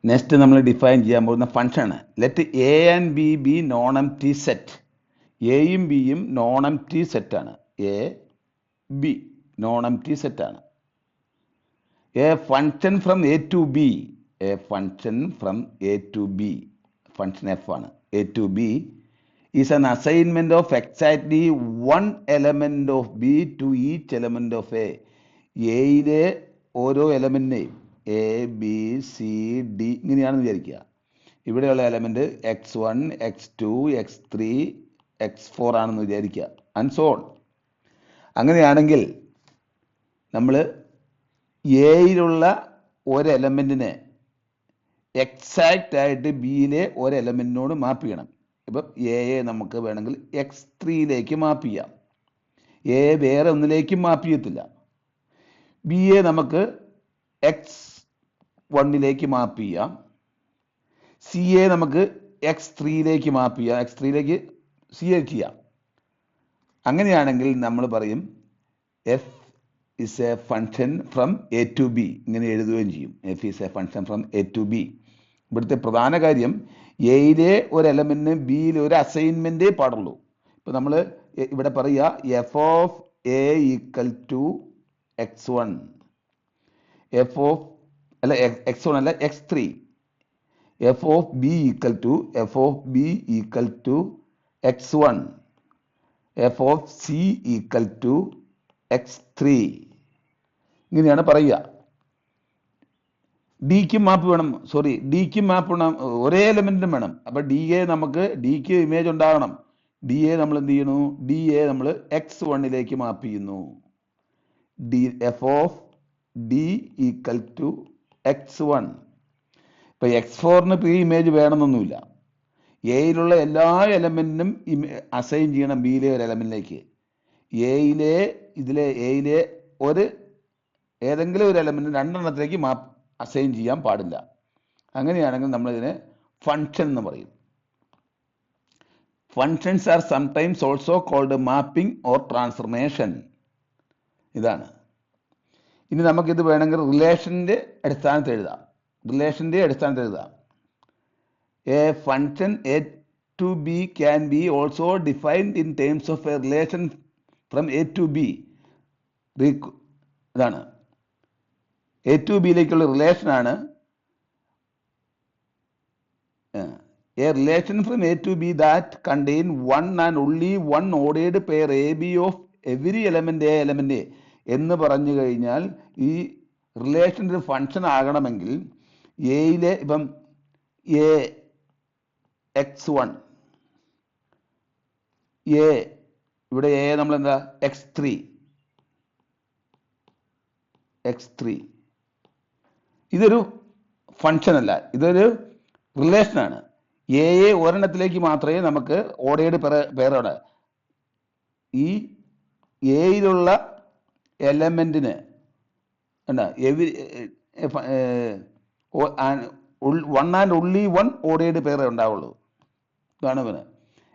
Next നമ്മൾ define ചെയ്യാൻ പോകുന്ന ഫംഗ്ഷനാണ്. Let A and B B non empty set. എയും ബിയും നോൺ എംപ്റ്റി സെറ്റാണ്. എ ബി നോൺ എംപ്റ്റി സെറ്റാണ്. A function from A to B, a function from A to B, function F ആണ്. A to B is an assignment of exactly one element of B to each element of A. എയിലെ ഓരോ എലമെന്റിനെയും A B C D ഇങ്ങനെയാണെന്ന് വിചാരിക്കുക. ഇവിടെയുള്ള element x1 x2 x3 x4 ആണെന്ന് വിചാരിക്കുക, and so on. അങ്ങനെയാണെങ്കിൽ നമ്മൾ എയിലുള്ള ഒരു എലമെന്റിനെ എക്സാക്റ്റ് ആയിട്ട് ബിയിലെ ഒരു എലമെന്റിനോട് മാപ്പ് ചെയ്യണം. ഇപ്പം എയെ നമുക്ക് വേണമെങ്കിൽ x3യിലേക്ക് മാപ്പ് ചെയ്യാം. എ വേറെ ഒന്നിലേക്കും മാപ്പ് ചെയ്യത്തില്ല. ബിയെ നമുക്ക് x1ലേക്ക് മാപ്പ് ചെയ്യാം. സിയെ നമുക്ക് x3യിലേക്ക് മാപ്പ് ചെയ്യാം, x3യിലേക്ക് സിയെ ചെയ്യാം. അങ്ങനെയാണെങ്കിൽ നമ്മൾ പറയും F is a function from A to B, ഇങ്ങനെ എഴുതുകയും ചെയ്യും. F is a function from A to B. ഇവിടുത്തെ പ്രധാന കാര്യം എയിലെ ഒരു എലമെന്റിന് ബിയിൽ ഒരു അസൈൻമെന്റേ പാടുള്ളൂ. ഇപ്പൊ നമ്മൾ ഇവിടെ പറയുക F of A equal to x1, F of അല്ല x1 അല്ല x3, F of B equal to x1, F of C equal to x3. ഇങ്ങനെയാണ് പറയുക. ഡിക്ക് മാപ്പ് വേണം, ഡിക്ക് മാപ്പ് വേണം, ഒരേ എലമെന്റിനും വേണം. അപ്പൊ ഡിക്ക് ഇമേജ് ഉണ്ടാകണം. ഡി എ നമ്മൾ എന്ത് ചെയ്യുന്നു? ഡി എ നമ്മൾ x1ലേക്ക് മാപ്പ് ചെയ്യുന്നു. F of D equal to x1. ഇപ്പൊ x4ന് പ്രീ ഇമേജ് വേണമെന്നൊന്നുമില്ല. എയിലുള്ള എല്ലാ എലമെന്റിനും അസൈൻ ചെയ്യണം ബിയിലെ ഒരു എലമെന്റിലേക്ക്. എയിലെ ഏതെങ്കിലും ഒരു എലമെന്റ് രണ്ടെണ്ണത്തിലേക്ക് അസൈൻ ചെയ്യാൻ പാടില്ല. അങ്ങനെയാണെങ്കിൽ നമ്മൾ ഇതിനെ ഫംഗ്ഷൻ എന്ന് പറയും. Functions are sometimes also called mapping or transformation. ഇതാണ്. ഇനി നമുക്കിത് വേണമെങ്കിൽ റിലേഷന്റെ അടിസ്ഥാനത്തിൽ എഴുതാം. A function A to B can be also defined in terms of a relation from A to B. ഇതാണ് A to B ലേക്കുള്ള റിലേഷൻ ആണ്. A relation from A to B that contain one and only one ordered pair AB of every element A element A എന്ന് പറഞ്ഞു കഴിഞ്ഞാൽ ഈ റിലേഷൻ്റെ ഒരു function ആകണമെങ്കിൽ എയിലെ ഇപ്പം എ x1, എ ഇവിടെ എ നമ്മൾ എന്താ x3, ഇതൊരു ഫംഗ്ഷൻ അല്ല, ഇതൊരു റിലേഷനാണ്. എയെ ഒരെണ്ണത്തിലേക്ക് മാത്രമേ നമുക്ക് ഓർഡേർഡ് പേരോട് ഈ എയിലുള്ള എലമെന്റിന് one and only one ordered പേരേ ഉണ്ടാവുള്ളൂ. ഇതാണ് ഇവന്.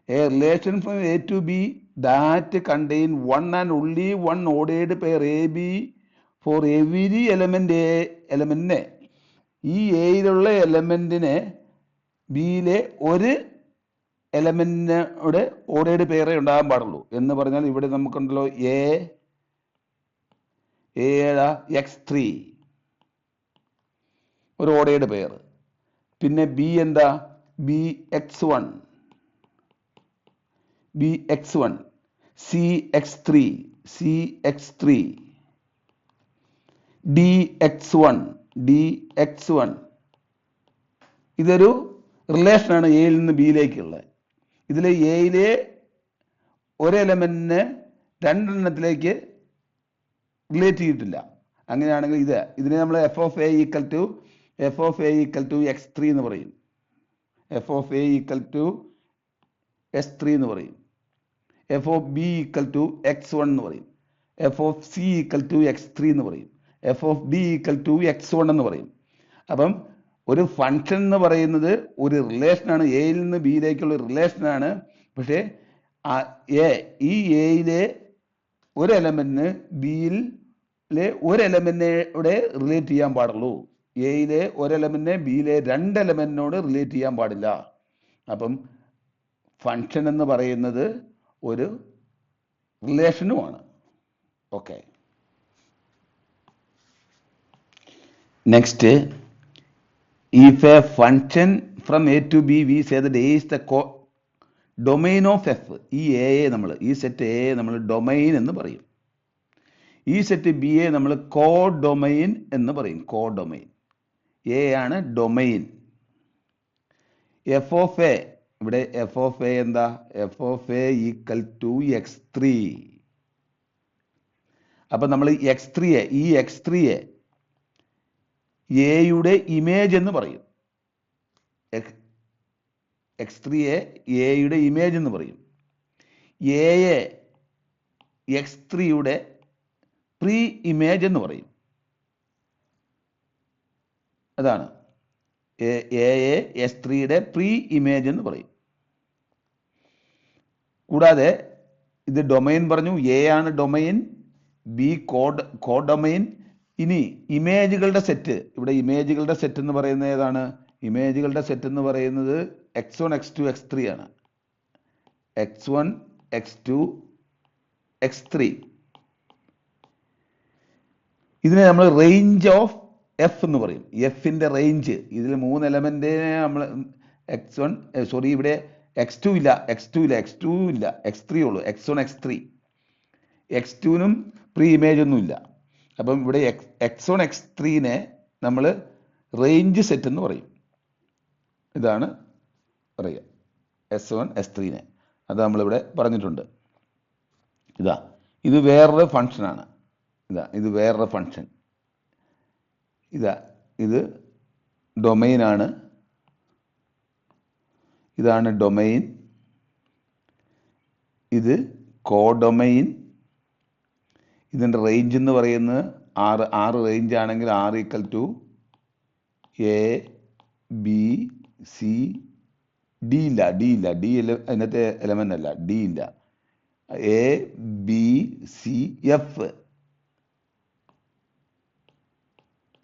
A relation from A to B that contain one and only one ordered pair A B for every എലമെന്റിനെ ഈ എയിലുള്ള എലമെന്റിനെ ബിയിലെ ഒരു എലമെന്റിനോട് ഓർഡേർഡ് പേരേ ഉണ്ടാകാൻ പാടുള്ളൂ. എന്ന് പറഞ്ഞാൽ ഇവിടെ നമുക്കുണ്ടല്ലോ x3 ഒരു ഓർഡേർഡ് പെയർ. പിന്നെ ബി എന്താ? bx1, cx3, dx1. ഇതൊരു റിലേഷനാണ് എയിൽ നിന്ന് ബിയിലേക്കുള്ള. ഇതിൽ എയിലെ ഒരു എലമെന്റിനെ രണ്ടെണ്ണത്തിലേക്ക് റിലേറ്റ് ചെയ്തിട്ടില്ല. അങ്ങനെയാണെങ്കിൽ ഇതിനെ നമ്മൾ F of A equal to x3 എന്ന് പറയും. F of A equal to s3 എന്ന് പറയും. F of B equal to x1 എന്ന് പറയും. F of C equal to x3 എന്ന് പറയും. F of D equal to x1 എന്ന് പറയും. അപ്പം ഒരു ഫംഗ്ഷൻ എന്ന് പറയുന്നത് ഒരു റിലേഷനാണ്, എയിൽ നിന്ന് ബിയിലേക്കുള്ള റിലേഷനാണ്. പക്ഷേ ഈ എയിലെ ഒരു എലമെന്റിന് ബിയിലെ ഒരു എലമെന്റിനെ റിലേറ്റ് ചെയ്യാൻ പാടുള്ളൂ. എയിലെ ഒരു എലമെന്റിനെ ബിയിലെ 2 എലമെന്റിനോട് റിലേറ്റ് ചെയ്യാൻ പാടില്ല. അപ്പം ഫങ്ഷൻ എന്ന് പറയുന്നത് ഒരു റിലേഷനുമാണ്. Okay, next, if a function from a to b we say that a is the domain of f. ഈ എയെ നമ്മൾ, ഈ സെറ്റ് എയെ നമ്മൾ ഡൊമൈൻ എന്ന് പറയും. ഈ സെറ്റ് ബി എ നമ്മൾ കോഡൊമൈൻ എന്ന് പറയും. കോഡൊമൈൻ. എ ആണ് ഡൊമൈൻ. എഫ് ഓഫ് എ, ഇവിടെ എഫ് ഓഫ് എ എന്താ? F of A equal to x3. അപ്പൊ നമ്മൾ x3യെ, ഈ x3യെ എയുടെ ഇമേജ് എന്ന് പറയും. x3യെ എയുടെ ഇമേജ് എന്ന് പറയും. എയെ x3യുടെ പ്രീ ഇമേജ് എന്ന് പറയും. അതാണ് എയെ x3യുടെ പ്രീ ഇമേജ് എന്ന് പറയും. കൂടാതെ ഇത് ഡൊമൈൻ പറഞ്ഞു, എ ആണ് ഡൊമൈൻ, ബി കോഡൊമൈൻ. ഇനി ഇമേജുകളുടെ സെറ്റ്, ഇവിടെ ഇമേജുകളുടെ സെറ്റ് എന്ന് പറയുന്നത് ഏതാണ്? ഇമേജുകളുടെ സെറ്റ് എന്ന് പറയുന്നത് x1 x2 x3 ആണ്. x1 x2 x3. ഇതിനെ നമ്മൾ റേഞ്ച് ഓഫ് എഫ് എന്ന് പറയും. എഫിന്റെ റേഞ്ച്. ഇതിൽ 3 എലമെന്റിനെ നമ്മൾ ഇവിടെ x2 ഇല്ല, x3 ഉള്ളൂ, x1 x3. x2നും പ്രീ ഇമേജ് ഒന്നും ഇല്ല. അപ്പം ഇവിടെ x1 x3നെ നമ്മൾ റേഞ്ച് സെറ്റ് എന്ന് പറയും. ഇതാണ് പറയുക s1 s3നെ. അത് നമ്മളിവിടെ പറഞ്ഞിട്ടുണ്ട്. ഇത് വേറൊരു ഫങ്ഷനാണ്. ഇത് വേറൊരു ഫങ്ഷൻ. ഇത് ഡൊമൈൻ ആണ്. ഇതാണ് ഡൊമൈൻ. ഇത് കോഡൊമൈൻ. ഇതിൻ്റെ റേഞ്ച് എന്ന് പറയുന്നത് 6 റേഞ്ച് ആണെങ്കിൽ r equal to A B C D ഇല്ല, അതിനകത്തെ എലമെന്റ് അല്ല, ഡി ഇല്ല. എ ബി സി എഫ്,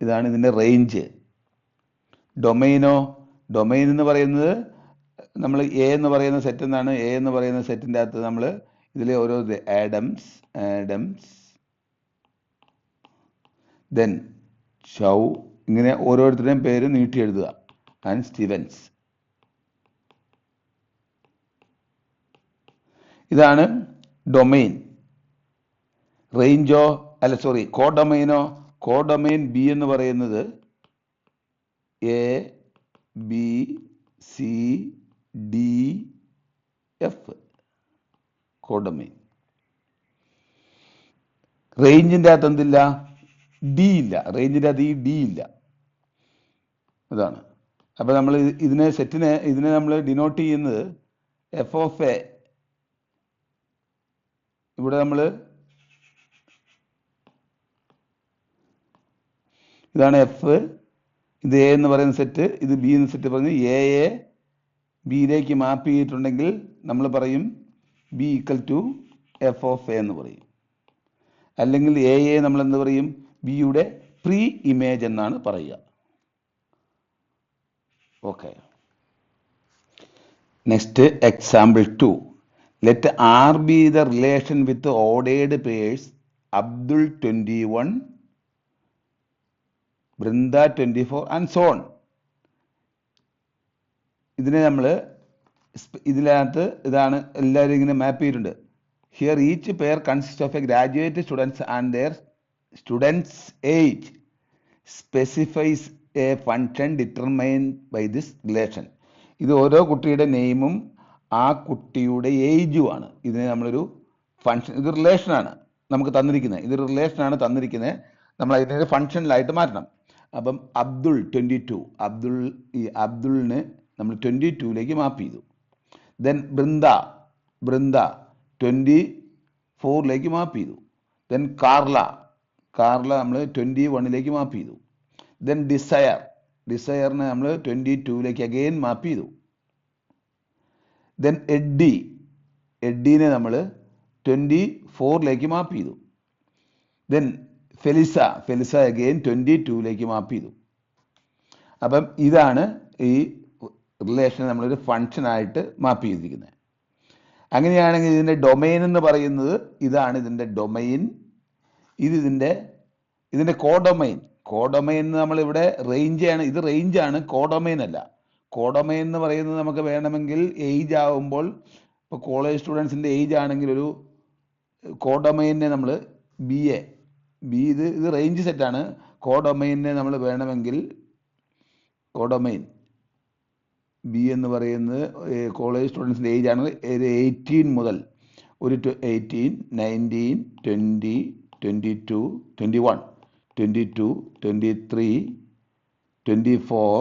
ഇതാണ് ഇതിൻ്റെ റേഞ്ച്. ഡൊമൈനോ, ഡൊമൈൻ എന്ന് പറയുന്നത് നമ്മൾ എ എന്ന് പറയുന്ന സെറ്റ് എന്നാണ്. എ എന്ന് പറയുന്ന സെറ്റിൻ്റെ അകത്ത് നമ്മൾ ഇതിലെ ഓരോ ആഡംസ്, ദെൻ ഷൗ, ഇങ്ങനെ ഓരോരുത്തരുടെയും പേര് നീട്ടി എഴുതുക. And Stevens. ഇതാണ് ഡൊമൈൻ. റേഞ്ചോ കോഡൊമൈനോ, കോഡൊമൈൻ ബി എന്ന് പറയുന്നത് A B C D F, codomain. റേഞ്ചിൻ്റെ അകത്ത് എന്തില്ല? ഡി ഇല്ല. റേഞ്ചിൻ്റെ അകത്ത് ഈ ഡി ഇല്ല. അതാണ്. അപ്പൊ നമ്മൾ ഇതിനെ നമ്മൾ ഡിനോട്ട് ചെയ്യുന്നത് എഫ് ഓഫ് എ. ഇവിടെ നമ്മൾ ഇതാണ് എഫ്, ഇത് എ എന്ന് പറയുന്ന സെറ്റ്, ഇത് ബി എന്ന സെറ്റ്. പറഞ്ഞ് എയെ ബിയിലേക്ക് മാപ്പ് ചെയ്തിട്ടുണ്ടെങ്കിൽ നമ്മൾ പറയും b equal to f of a എന്ന് പറയും. അല്ലെങ്കിൽ എയെ നമ്മൾ എന്ത് പറയും? ബിയുടെ പ്രീ ഇമേജ് എന്നാണ് പറയുക. Okay, next example 2. Let r be the relation with ordered pairs Abdul 21, Brinda 24 and so on. ഇതിനെ നമ്മൾ ഇതിനകത്ത് ഇതാണ് എല്ലാവരും ഇങ്ങനെ മാപ്പ് ചെയ്തിട്ടുണ്ട്. Here each pair consist of a graduate students and their students age specifies a function determined by this relation. ഇത് ഓരോ കുട്ടിയുടെ നെയിമും ആ കുട്ടിയുടെ ഏജുമാണ്. ഇതിനെ നമ്മളൊരു ഫങ്ഷൻ, ഇത് റിലേഷനാണ് നമുക്ക് തന്നിരിക്കുന്നത്. ഇത് റിലേഷനാണ് തന്നിരിക്കുന്നത്. നമ്മൾ അതിനെ ഫങ്ഷനിലായിട്ട് മാറ്റണം. അപ്പം അബ്ദുൾ 22, ഈ അബ്ദുളിന് നമ്മൾ 22ലേക്ക് മാപ്പ് ചെയ്തു. ദെൻ ബൃന്ദ 24ലേക്ക് മാപ്പ് ചെയ്തു. ദെൻ കാർല നമ്മൾ 21ലേക്ക് മാപ്പ് ചെയ്തു. ദെൻ ഡിസയറിനെ നമ്മൾ 22ലേക്ക് അഗെയിൻ മാപ്പ് ചെയ്തു. ദെൻ എഡ്ഡിനെ നമ്മൾ 24ലേക്ക് മാപ്പ് ചെയ്തു. ദെൻ ഫെലിസ അഗെയിൻ 22ലേക്ക് മാപ്പ് ചെയ്തു. അപ്പം ഇതാണ് ഈ റിലേഷൻ നമ്മളൊരു ഫങ്ഷനായിട്ട് മാപ്പ് ചെയ്തിരിക്കുന്നത്. അങ്ങനെയാണെങ്കിൽ ഇതിൻ്റെ ഡൊമൈൻ എന്ന് പറയുന്നത് ഇതാണ് ഇതിൻ്റെ ഡൊമൈൻ. ഇതിൻ്റെ കോഡൊമൈൻ. കോഡൊമൈൻ നമ്മളിവിടെ റേഞ്ചാണ്, ഇത് റേഞ്ചാണ്, കോഡൊമൈൻ അല്ല. കോഡൊമൈൻ എന്ന് പറയുന്നത് നമുക്ക് വേണമെങ്കിൽ ഏജ് ആകുമ്പോൾ, ഇപ്പോൾ കോളേജ് സ്റ്റുഡൻസിൻ്റെ ഏജ് ആണെങ്കിൽ ഒരു കോഡൊമൈനെ നമ്മൾ ബി ഇത് റേഞ്ച് സെറ്റാണ്. കോഡൊമൈനെ നമ്മൾ വേണമെങ്കിൽ കോഡൊമൈൻ ബി എന്ന് പറയുന്നത് കോളേജ് സ്റ്റുഡൻസിൻ്റെ ഏജ് ആണ്. 18 മുതൽ ഒരു 18, 19, 20, 22, 21, 22, 23, 24,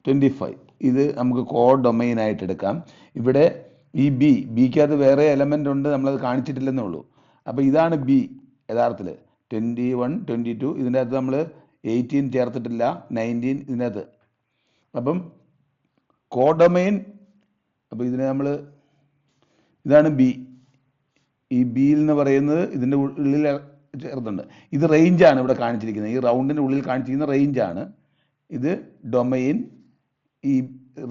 25. ഇത് നമുക്ക് കോഡൊമൈൻ ആയിട്ട് എടുക്കാം. ഇവിടെ ഈ ബിക്കകത്ത് വേറെ എലമെൻ്റ് ഉണ്ട്, നമ്മളത് കാണിച്ചിട്ടില്ലെന്നേ ഉള്ളൂ. അപ്പോൾ ഇതാണ് ബി യഥാർത്ഥത്തിൽ 21, 22. ഇതിൻ്റെ അകത്ത് നമ്മൾ 18 ചേർത്തിട്ടില്ല, 19 ഇതിൻ്റെ അകത്ത്. അപ്പം കോഡൊമൈൻ, അപ്പോൾ ഇതിനെ ഇതാണ് ബി. ഈ ബിയിൽ എന്ന് പറയുന്നത് ഇതിൻ്റെ ഉള്ളിൽ ചേർത്തുണ്ട്. ഇത് റേഞ്ചാണ് ഇവിടെ കാണിച്ചിരിക്കുന്നത്, ഈ റൗണ്ടിൻ്റെ ഉള്ളിൽ കാണിച്ചിരിക്കുന്ന റേഞ്ചാണ്. ഇത് ഡൊമൈൻ, ഈ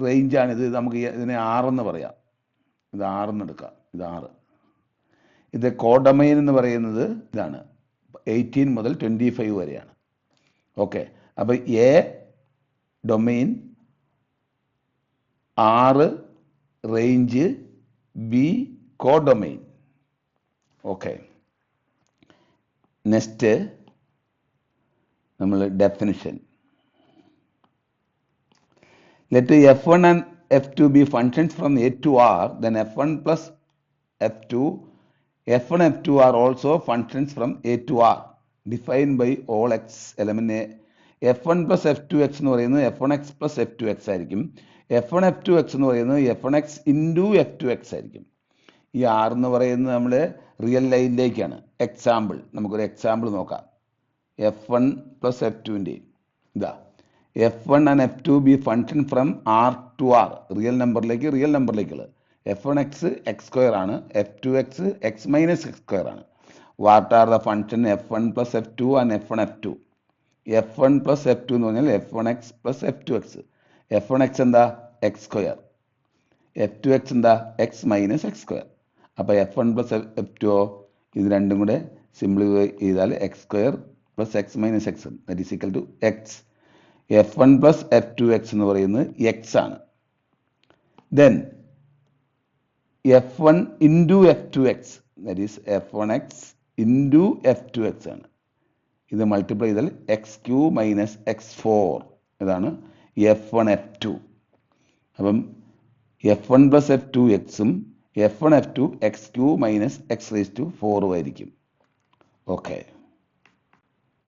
റേഞ്ചാണ്. ഇത് നമുക്ക് ഇതിനെ 6 എന്ന് പറയാം. ഇത് 6 എന്ന് എടുക്കാം, ഇത് 6. ഇത് കോഡൊമൈൻ എന്ന് പറയുന്നത് ഇതാണ്, 18 മുതൽ 25 വരെയാണ്. ഓക്കെ, അപ്പോൾ A domain, 6 range, B codomain. Okay, next നമ്മൾ definition. Let f1 and f2 be functions from a to r, then f1 plus f2, f1 and f2 are also functions from a to r, defined by all x element a. f1 plus f2x എന്ന് പറയുന്നത് f1x plus f2x ആയിരിക്കും. f1 f2x എന്ന് പറയുന്നത് f1x into f2x ആയിരിക്കും. ഈ r എന്ന് പറയുന്നത് നമ്മൾ റിയൽ ലൈനിലേക്കാണ്. എക്സാമ്പിൾ, നമുക്കൊരു എക്സാമ്പിൾ നോക്കാം. f1 plus f2ൻ്റെ ഇതാ, f1 and f2 be function from r to r, real നമ്പറിലേക്കുള്ളത്. f1x x സ്ക്വയർ ആണ്, f2x x minus x square ആണ്. What are the function f1 plus f2 and f1 f2? f1 plus f2 എന്ന് പറഞ്ഞാൽ f1x plus f2x. f1x എന്താ? x square. f2x എന്താ? x minus x square. അപ്പോൾ f1 plus f2 ഇത് രണ്ടും കൂടെ simplify ചെയ്താൽ x square plus x minus x, that is equal to x. f1 plus f2x എന്ന് പറയുന്നത് x ആണ്. Then f1 into f2x, that is f1x into f2x ആണ്. ഇത് മൾട്ടിപ്ലൈ ചെയ്താൽ x³ മൈനസ് x4, ഇതാണ് f1 f2. അപ്പം f1 plus f2xും f1 f2 x³ minus x⁴ ആയിരിക്കും. Okay.